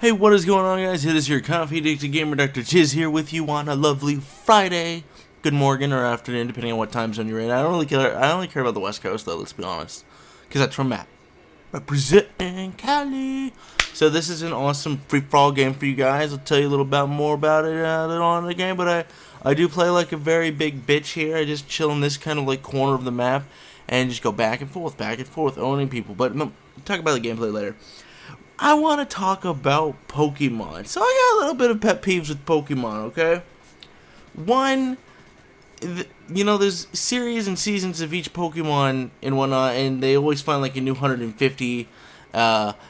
Hey, what is going on, guys? It is your coffee addicted gamer, DrChiz, here with you on a lovely Friday. Good morning or afternoon, depending on what time zone you're in. I don't really care. I only care about the West Coast, though. Let's be honest, because that's from Matt. Representing Cali. So this is an awesome free-for-all game for you guys. I'll tell you a little bit more about it later on in the game. But I do play like a very big bitch here. I just chill in this kind of like corner of the map and just go back and forth, owning people. But no, talk about the gameplay later. I want to talk about Pokemon. So I got a little bit of pet peeves with Pokemon, okay? One, you know, there's series and seasons of each Pokemon and whatnot, and they always find like a new 150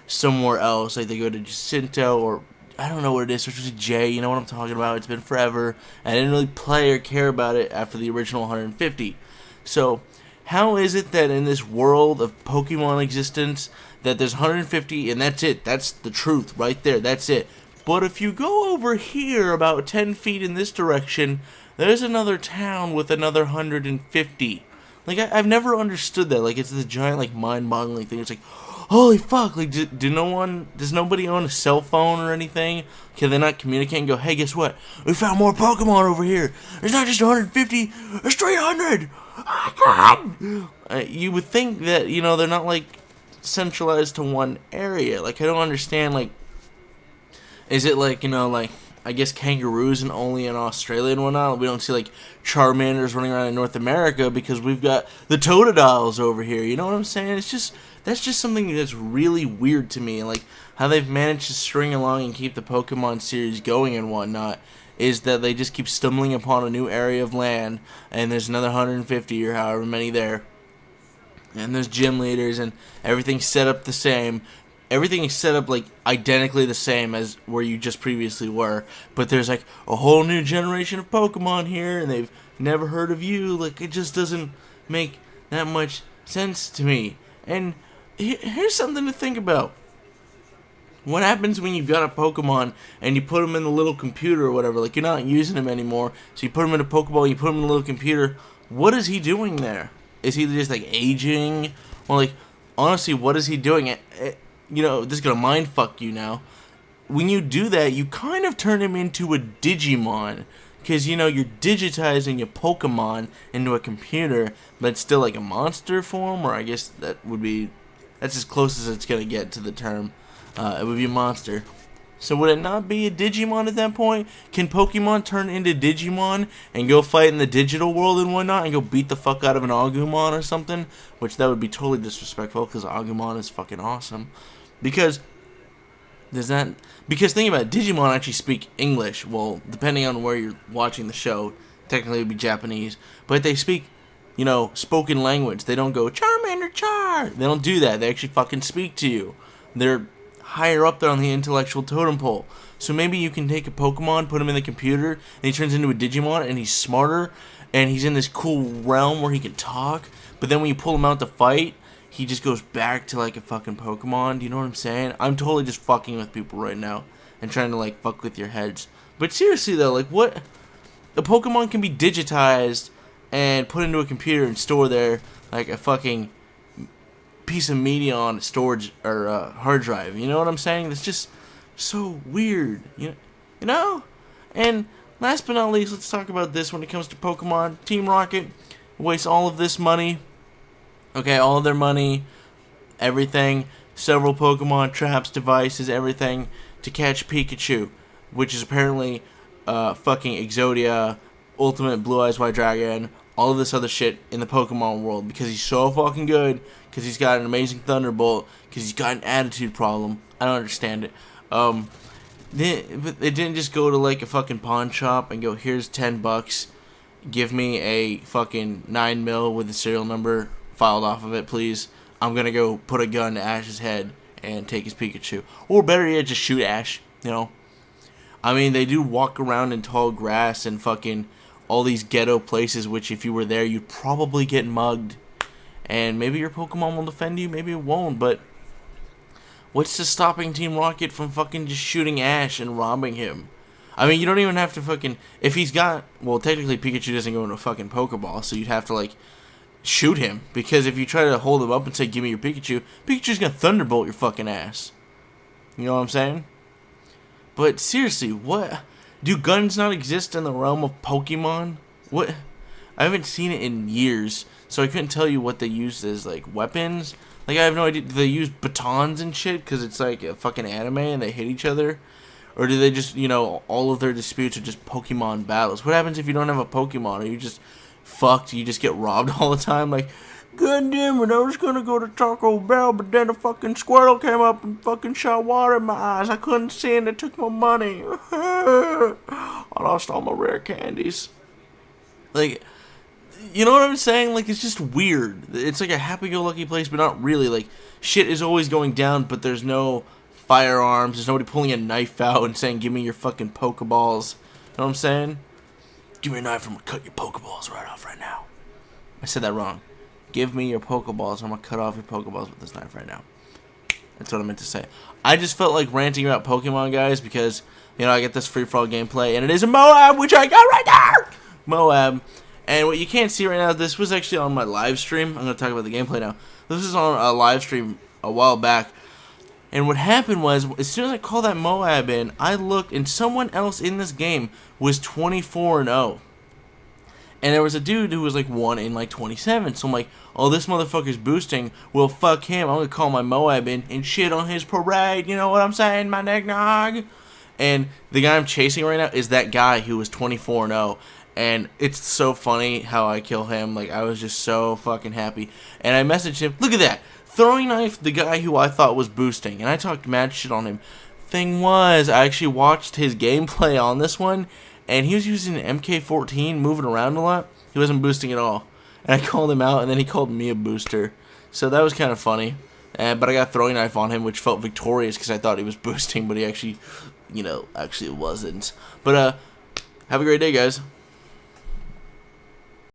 somewhere else. Like they go to Jacinto, or I don't know what it is, which is J, you know what I'm talking about? It's been forever, and I didn't really play or care about it after the original 150. So, how is it that in this world of Pokemon existence, that there's 150 and that's it? That's the truth right there. That's it. But if you go over here about 10 feet in this direction, there's another town with another 150. Like, I've never understood that. Like, it's this giant, like, mind-boggling thing. It's like, holy fuck, like, does nobody own a cell phone or anything? Can they not communicate and go, hey, guess what? We found more Pokemon over here. There's not just 150, there's 300. Oh, God. You would think that, you know, they're not, like, centralized to one area. Like, I don't understand, like, is it like, you know, like, I guess kangaroos and only in Australia and whatnot? We don't see, like, Charmanders running around in North America because we've got the Totodiles over here, you know what I'm saying? It's just, that's just something that's really weird to me, like, how they've managed to string along and keep the Pokemon series going and whatnot, is that they just keep stumbling upon a new area of land, and there's another 150 or however many there, and there's gym leaders, and everything's set up the same. Everything is set up like identically the same as where you just previously were, but there's like a whole new generation of Pokemon here, and they've never heard of you. Like, it just doesn't make that much sense to me. And here's something to think about. What happens when you've got a Pokemon and you put them in the little computer or whatever? Like, you're not using him anymore, so you put him in a Pokeball, you put him in a little computer. What is he doing there? Is he just, like, aging? Or, like, honestly, what is he doing? You know, this is going to mindfuck you now. When you do that, you kind of turn him into a Digimon. Because, you know, you're digitizing your Pokemon into a computer, but it's still, like, a monster form, or I guess that would be... That's as close as it's going to get to the term. It would be a monster. So would it not be a Digimon at that point? Can Pokemon turn into Digimon and go fight in the digital world and whatnot and go beat the fuck out of an Agumon or something? Which that would be totally disrespectful because Agumon is fucking awesome. Because think about it, Digimon actually speak English. Well, depending on where you're watching the show, technically it would be Japanese. But they speak, you know, spoken language. They don't go, Charmander, Char! They don't do that. They actually fucking speak to you. They're higher up there on the intellectual totem pole. So maybe you can take a Pokemon, put him in the computer, and he turns into a Digimon, and he's smarter, and he's in this cool realm where he can talk, but then when you pull him out to fight, he just goes back to like a fucking Pokemon. Do you know what I'm saying? I'm totally just fucking with people right now and trying to like fuck with your heads. But seriously though, like, what? A Pokemon can be digitized and put into a computer and store there like a fucking piece of media on a storage or hard drive. You know what I'm saying? It's just so weird. You know? And last but not least, let's talk about this when it comes to Pokemon. Team Rocket wastes all of this money. Okay, all of their money, everything, several Pokemon traps, devices, everything to catch Pikachu, which is apparently fucking Exodia, Ultimate Blue Eyes White Dragon, all of this other shit in the Pokemon world because he's so fucking good, because he's got an amazing Thunderbolt, because he's got an attitude problem. I don't understand it. They didn't just go to like a fucking pawn shop and go, here's $10, give me a fucking 9mm with the serial number filed off of it, please. I'm gonna go put a gun to Ash's head and take his Pikachu. Or better yet, just shoot Ash, you know? I mean, they do walk around in tall grass and fucking all these ghetto places, which if you were there, you'd probably get mugged. And maybe your Pokemon will defend you, maybe it won't, but what's to stopping Team Rocket from fucking just shooting Ash and robbing him? I mean, you don't even have to fucking... If he's got... Well, technically Pikachu doesn't go into a fucking Pokeball, so you'd have to, like, shoot him. Because if you try to hold him up and say, give me your Pikachu, Pikachu's gonna Thunderbolt your fucking ass. You know what I'm saying? But seriously, what? Do guns not exist in the realm of Pokemon? What? I haven't seen it in years, so I couldn't tell you what they use as, like, weapons. Like, I have no idea. Do they use batons and shit because it's, like, a fucking anime and they hit each other? Or do they just, you know, all of their disputes are just Pokemon battles? What happens if you don't have a Pokemon? Are you just fucked? You just get robbed all the time? Like, God damn it, I was gonna go to Taco Bell, but then a fucking squirrel came up and fucking shot water in my eyes. I couldn't see and they took my money. I lost all my rare candies. Like, you know what I'm saying? Like, it's just weird. It's like a happy-go-lucky place, but not really. Like, shit is always going down, but there's no firearms. There's nobody pulling a knife out and saying, give me your fucking Pokeballs. You know what I'm saying? Give me a knife, I'm gonna cut your Pokeballs right off right now. I said that wrong. Give me your Pokeballs, I'm gonna cut off your Pokeballs with this knife right now. That's what I meant to say. I just felt like ranting about Pokemon, guys, because, you know, I get this free-for-all gameplay, and it is a MOAB, which I got right there! MOAB. And what you can't see right now, this was actually on my live stream. I'm going to talk about the gameplay now. This was on a live stream a while back. And what happened was, as soon as I called that MOAB in, I looked, and someone else in this game was 24-0. And there was a dude who was like 1 in like 27. So I'm like, oh, this motherfucker's boosting. Well, fuck him. I'm going to call my MOAB in and shit on his parade. You know what I'm saying, my necknog? And the guy I'm chasing right now is that guy who was 24-0. And it's so funny how I kill him. Like, I was just so fucking happy. And I messaged him, look at that. Throwing knife the guy who I thought was boosting. And I talked mad shit on him. Thing was, I actually watched his gameplay on this one. And he was using an MK14, moving around a lot. He wasn't boosting at all. And I called him out, and then he called me a booster. So that was kind of funny. But I got throwing knife on him, which felt victorious because I thought he was boosting. But he actually, you know, actually wasn't. But, have a great day, guys.